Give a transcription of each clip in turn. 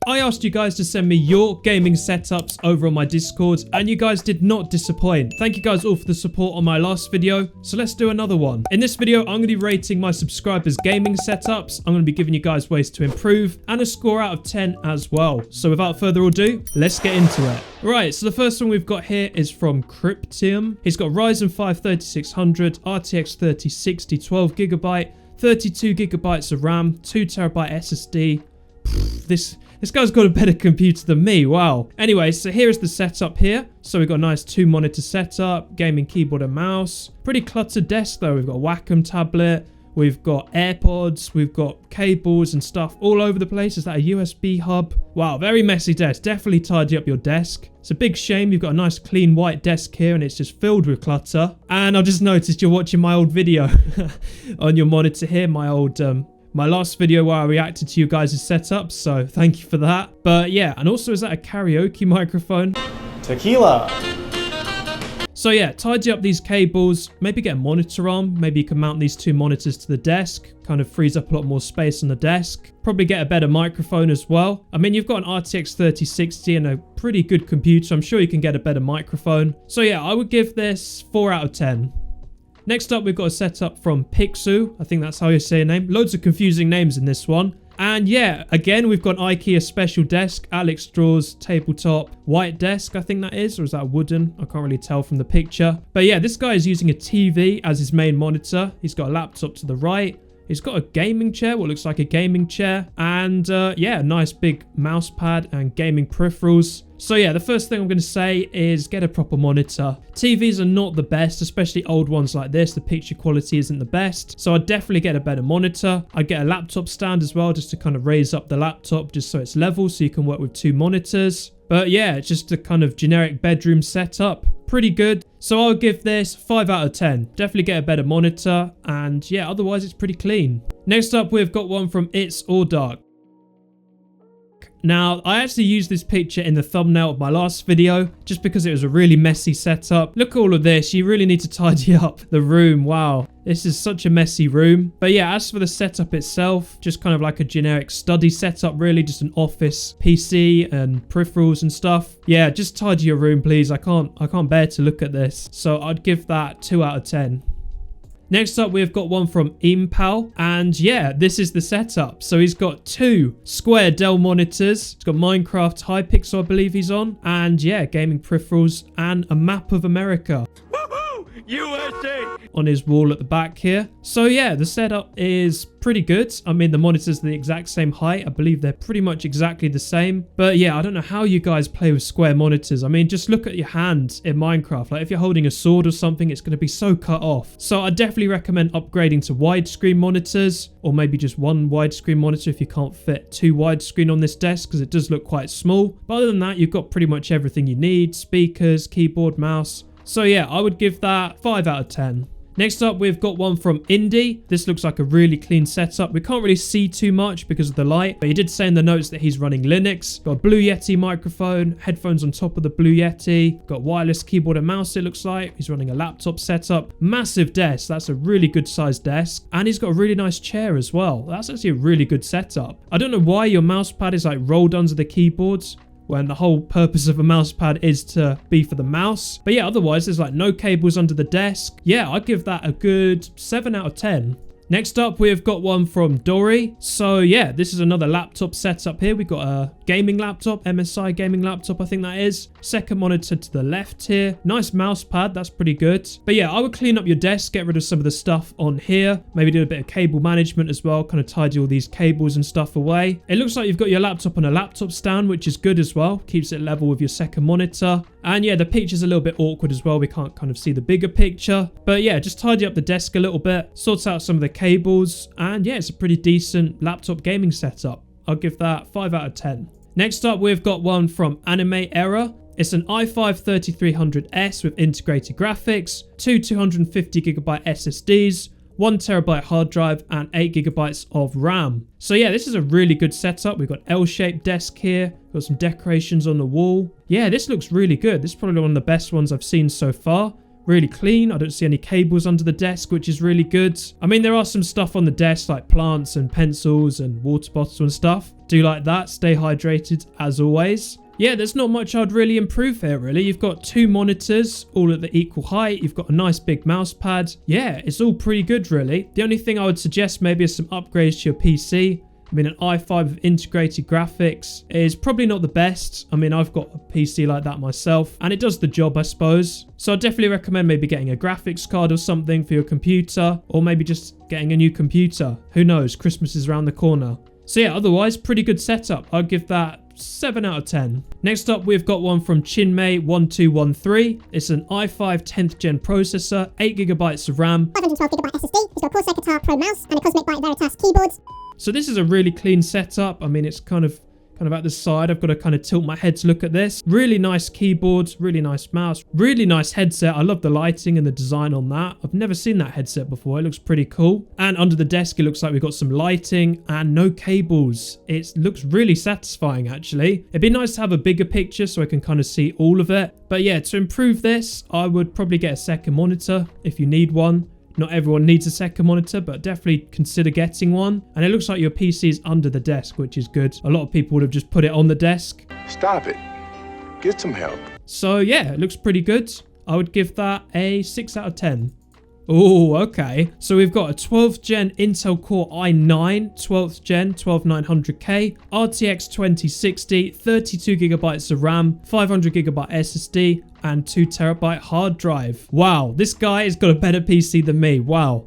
I asked you guys to send me your gaming setups over on my Discord, and you guys did not disappoint. Thank you guys all for the support on my last video, so let's do another one. In this video, I'm going to be rating my subscribers' gaming setups. I'm going to be giving you guys ways to improve and a score out of 10 as well. So without further ado, let's get into it. Right, so the first one we've got here is from Cryptium. He's got Ryzen 5 3600, RTX 3060, 12GB, 32GB of RAM, 2TB SSD. This guy's got a better computer than me, wow. Anyway, so here's the setup here. So we've got a nice 2-monitor setup, gaming keyboard and mouse. Pretty cluttered desk though. We've got a Wacom tablet, we've got AirPods, we've got cables and stuff all over the place. Is that a USB hub? Wow, very messy desk. Definitely tidy up your desk. It's a big shame you've got a nice clean white desk here and it's just filled with clutter. And I've just noticed you're watching my old video on your monitor here, my last video where I reacted to you guys' setups, so thank you for that. But yeah, and also is that a karaoke microphone? Tequila. So yeah, tidy up these cables, maybe get a monitor on, maybe you can mount these 2 monitors to the desk, kind of frees up a lot more space on the desk. Probably get a better microphone as well. I mean, you've got an RTX 3060 and a pretty good computer, I'm sure you can get a better microphone. So yeah, I would give this 4 out of 10. Next up, we've got a setup from Pixu. I think that's how you say your name. Loads of confusing names in this one. And yeah, again, we've got an IKEA special desk, Alex Strauss tabletop, white desk, I think that is, or is that wooden? I can't really tell from the picture. But yeah, this guy is using a TV as his main monitor. He's got a laptop to the right. He's got a gaming chair, what looks like a gaming chair. And yeah, nice big mouse pad and gaming peripherals. So yeah, the first thing I'm going to say is get a proper monitor. TVs are not the best, especially old ones like this. The picture quality isn't the best. So I'd definitely get a better monitor. I'd get a laptop stand as well, just to kind of raise up the laptop just so it's level so you can work with 2 monitors. But yeah, it's just a kind of generic bedroom setup. Pretty good. So I'll give this 5 out of 10. Definitely get a better monitor. And yeah, otherwise it's pretty clean. Next up, we've got one from It's All Dark. Now, I actually used this picture in the thumbnail of my last video just because it was a really messy setup. Look at all of this. You really need to tidy up the room. Wow. This is such a messy room. But yeah, as for the setup itself, just kind of like a generic study setup, really. Just an office PC and peripherals and stuff. Yeah, just tidy your room, please. I can't bear to look at this. So I'd give that 2 out of 10. Next up, we've got one from Impal, and yeah, this is the setup. So he's got 2 square Dell monitors. He's got Minecraft Hypixel, I believe he's on, and yeah, gaming peripherals and a map of America. USA! On his wall at the back here. So yeah, the setup is pretty good. I mean, the monitors are the exact same height. I believe they're pretty much exactly the same. But yeah, I don't know how you guys play with square monitors. I mean, just look at your hand in Minecraft. Like if you're holding a sword or something, it's going to be so cut off. So I definitely recommend upgrading to widescreen monitors, or maybe just 1 widescreen monitor if you can't fit 2 widescreen on this desk, because it does look quite small. But other than that, you've got pretty much everything you need. Speakers, keyboard, mouse. So yeah, I would give that 5 out of 10. Next up, we've got one from Indie. This looks like a really clean setup. We can't really see too much because of the light, but he did say in the notes that he's running Linux. Got a Blue Yeti microphone, headphones on top of the Blue Yeti, got wireless keyboard and mouse, it looks like. He's running a laptop setup. Massive desk. That's a really good sized desk. And he's got a really nice chair as well. That's actually a really good setup. I don't know why your mouse pad is like rolled under the keyboards, when the whole purpose of a mouse pad is to be for the mouse. But yeah, otherwise there's like no cables under the desk. Yeah, I'd give that a good 7 out of 10. Next up, we've got one from Dory. So yeah, this is another laptop setup here. We've got a gaming laptop, MSI gaming laptop, I think that is. Second monitor to the left here. Nice mouse pad, that's pretty good. But yeah, I would clean up your desk, get rid of some of the stuff on here. Maybe do a bit of cable management as well, kind of tidy all these cables and stuff away. It looks like you've got your laptop on a laptop stand, which is good as well. Keeps it level with your second monitor. And yeah, the picture's a little bit awkward as well. We can't kind of see the bigger picture. But yeah, just tidy up the desk a little bit, sort out some of the cables, and yeah, it's a pretty decent laptop gaming setup. I'll give that 5 out of 10. Next up, we've got one from Anime Era. It's an i5 3300S with integrated graphics, 2 250GB SSDs, 1TB hard drive, and 8GB of RAM. So yeah, this is a really good setup. We've got L-shaped desk here, got some decorations on the wall. Yeah, this looks really good. This is probably one of the best ones I've seen so far. Really clean. I don't see any cables under the desk, which is really good. I mean, there are some stuff on the desk like plants and pencils and water bottles and stuff. Do like that. Stay hydrated as always. Yeah, there's not much I'd really improve here, really. You've got 2 monitors, all at the equal height. You've got a nice big mouse pad. Yeah, it's all pretty good, really. The only thing I would suggest maybe is some upgrades to your PC. I mean, an i5 with integrated graphics is probably not the best. I mean, I've got a PC like that myself, and it does the job, I suppose. So I definitely recommend maybe getting a graphics card or something for your computer, or maybe just getting a new computer. Who knows? Christmas is around the corner. So yeah, otherwise, pretty good setup. I'd give that 7 out of 10. Next up, we've got one from Chinmay1213. It's an i5 10th gen processor, 8GB of RAM, 512GB SSD. It's got a Corsair Guitar Pro mouse and a Cosmic Bright Veritas keyboard. So this is a really clean setup. I mean, it's kind of at the side. I've got to kind of tilt my head to look at this. Really nice keyboards, really nice mouse, really nice headset. I love the lighting and the design on that. I've never seen that headset before. It looks pretty cool. And under the desk, it looks like we've got some lighting and no cables. It looks really satisfying, actually. It'd be nice to have a bigger picture so I can kind of see all of it. But yeah, to improve this, I would probably get a second monitor if you need one. Not everyone needs a second monitor, but definitely consider getting one. And it looks like your PC is under the desk, which is good. A lot of people would have just put it on the desk. Stop it. Get some help. So yeah, it looks pretty good. I would give that a 6 out of 10. Oh, okay. So we've got a 12th gen Intel Core i9, 12th gen 12900K, RTX 2060, 32GB of RAM, 500GB SSD, and 2TB hard drive. Wow, this guy has got a better PC than me. Wow.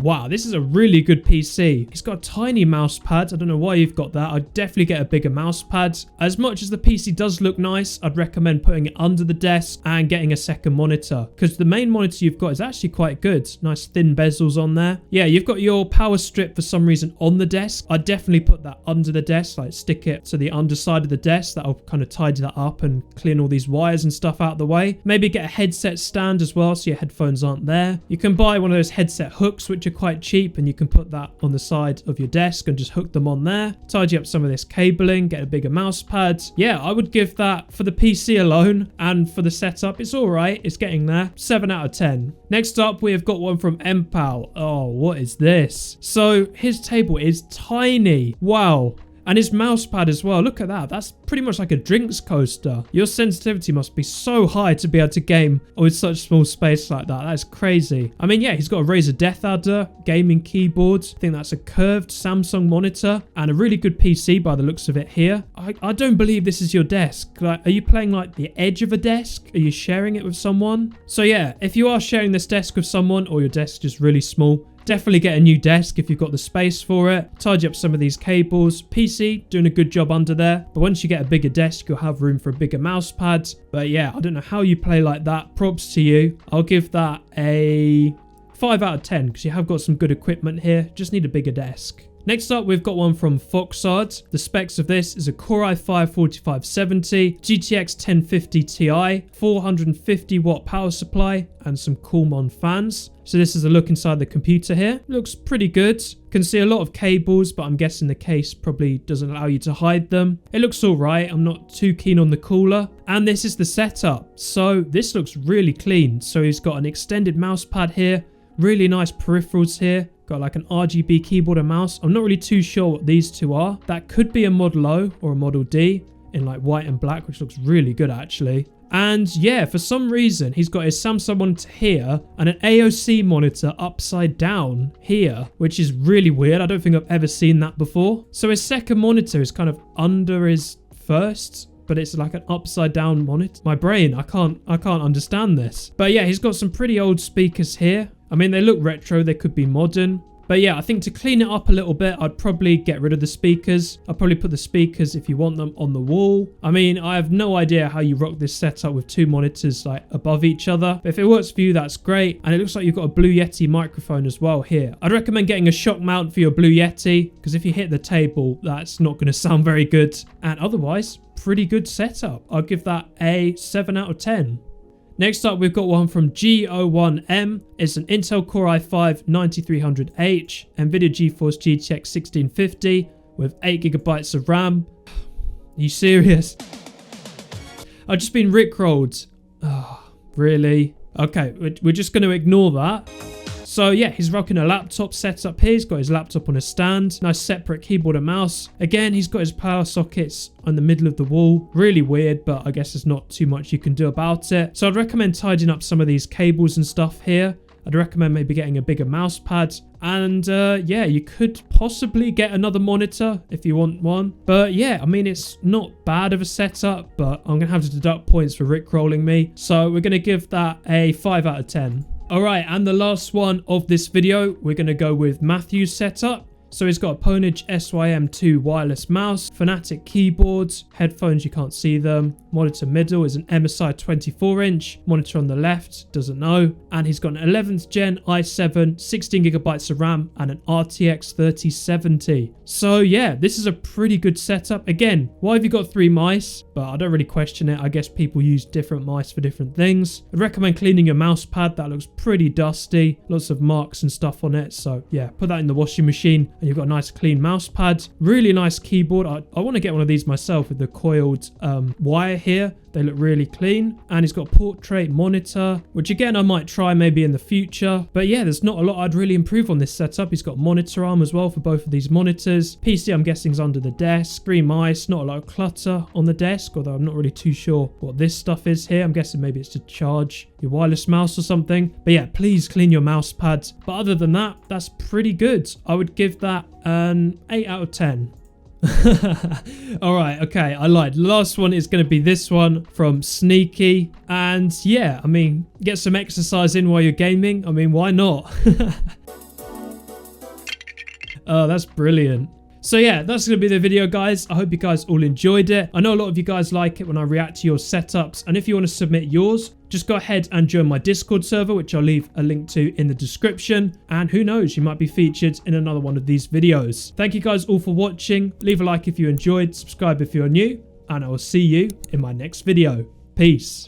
Wow, this is a really good PC. He's got a tiny mouse pad. I don't know why you've got that. I'd definitely get a bigger mouse pad. As much as the PC does look nice, I'd recommend putting it under the desk and getting a second monitor, because the main monitor you've got is actually quite good. Nice thin bezels on there. Yeah, you've got your power strip for some reason on the desk. I'd definitely put that under the desk, like stick it to the underside of the desk. That'll kind of tidy that up and clean all these wires and stuff out of the way. Maybe get a headset stand as well so your headphones aren't there. You can buy one of those headset hooks which are quite cheap, and you can put that on the side of your desk and just hook them on there. Tidy up some of this cabling, get a bigger mouse pad. Yeah, I would give that, for the PC alone and for the setup, it's alright. It's getting there. 7 out of 10. Next up, we have got one from Empal. Oh, what is this? So his table is tiny. Wow. And his mouse pad as well. Look at that. That's pretty much like a drinks coaster. Your sensitivity must be so high to be able to game with such small space like that. That's crazy. I mean, yeah, he's got a Razer Death Adder, gaming keyboard. I think that's a curved Samsung monitor and a really good PC by the looks of it here. I don't believe this is your desk. Like, are you playing like the edge of a desk? Are you sharing it with someone? So yeah, if you are sharing this desk with someone, or your desk is just really small, definitely get a new desk if you've got the space for it. Tidy up some of these cables. PC doing a good job under there. But once you get a bigger desk, you'll have room for a bigger mouse pad. But yeah, I don't know how you play like that. Props to you. I'll give that a 5 out of 10 because you have got some good equipment here. Just need a bigger desk. Next up, we've got one from Foxard. The specs of this is a Core i5-4570, GTX 1050 Ti, 450 watt power supply, and some Coolmon fans. So this is a look inside the computer here. Looks pretty good. Can see a lot of cables, but I'm guessing the case probably doesn't allow you to hide them. It looks all right. I'm not too keen on the cooler. And this is the setup. So this looks really clean. So he's got an extended mouse pad here. Really nice peripherals here. Got like an RGB keyboard and mouse. I'm not really too sure what these two are. That could be a Model O or a Model D in like white and black, which looks really good actually. And yeah, for some reason, he's got his Samsung monitor here and an AOC monitor upside down here, which is really weird. I don't think I've ever seen that before. So his second monitor is kind of under his first, but it's like an upside down monitor. My brain, I can't understand this. But yeah, he's got some pretty old speakers here. I mean, they look retro, they could be modern. But yeah, I think to clean it up a little bit, I'd probably get rid of the speakers. I'll probably put the speakers, if you want them, on the wall. I mean, I have no idea how you rock this setup with two monitors like above each other. But if it works for you, that's great. And it looks like you've got a Blue Yeti microphone as well here. I'd recommend getting a shock mount for your Blue Yeti, because if you hit the table, that's not going to sound very good. And otherwise, pretty good setup. I'll give that a 7 out of 10. Next up, we've got one from G01M. It's an Intel Core i5-9300H, NVIDIA GeForce GTX 1650 with 8GB of RAM. Are you serious? I've just been rickrolled. Oh, really? Okay, we're just going to ignore that. So yeah, he's rocking a laptop setup here. He's got his laptop on a stand. Nice separate keyboard and mouse. Again, he's got his power sockets on the middle of the wall. Really weird, but I guess there's not too much you can do about it. So I'd recommend tidying up some of these cables and stuff here. I'd recommend maybe getting a bigger mouse pad. And yeah, you could possibly get another monitor if you want one. But yeah, I mean, it's not bad of a setup, but I'm going to have to deduct points for rickrolling me. So we're going to give that a 5 out of 10. All right, and the last one of this video, we're going to go with Matthew's setup. So he's got a Pwnage SYM2 wireless mouse, Fanatic keyboards, headphones, you can't see them. Monitor middle is an MSI 24-inch, monitor on the left, doesn't know. And he's got an 11th gen i7, 16GB of RAM, and an RTX 3070. So yeah, this is a pretty good setup. Again, why have you got 3 mice? But I don't really question it. I guess people use different mice for different things. I'd recommend cleaning your mouse pad. That looks pretty dusty. Lots of marks and stuff on it. So yeah, put that in the washing machine and you've got a nice clean mouse pad. Really nice keyboard. I want to get one of these myself with the coiled wire here. They look really clean. And he's got a portrait monitor, which again, I might try maybe in the future. But yeah, there's not a lot I'd really improve on this setup. He's got monitor arm as well for both of these monitors. PC, I'm guessing, is under the desk. 3 mice, not a lot of clutter on the desk, although I'm not really too sure what this stuff is here. I'm guessing maybe it's to charge your wireless mouse or something. But yeah, please clean your mouse pad. But other than that, that's pretty good. I would give that an 8 out of 10. All right, okay, I lied. The last one is going to be this one from Sneaky. And yeah, I mean, get some exercise in while you're gaming. I mean, why not? Oh, that's brilliant. So yeah, that's going to be the video, guys. I hope you guys all enjoyed it. I know a lot of you guys like it when I react to your setups. And if you want to submit yours, just go ahead and join my Discord server, which I'll leave a link to in the description. And who knows, you might be featured in another one of these videos. Thank you guys all for watching. Leave a like if you enjoyed, subscribe if you're new, and I will see you in my next video. Peace.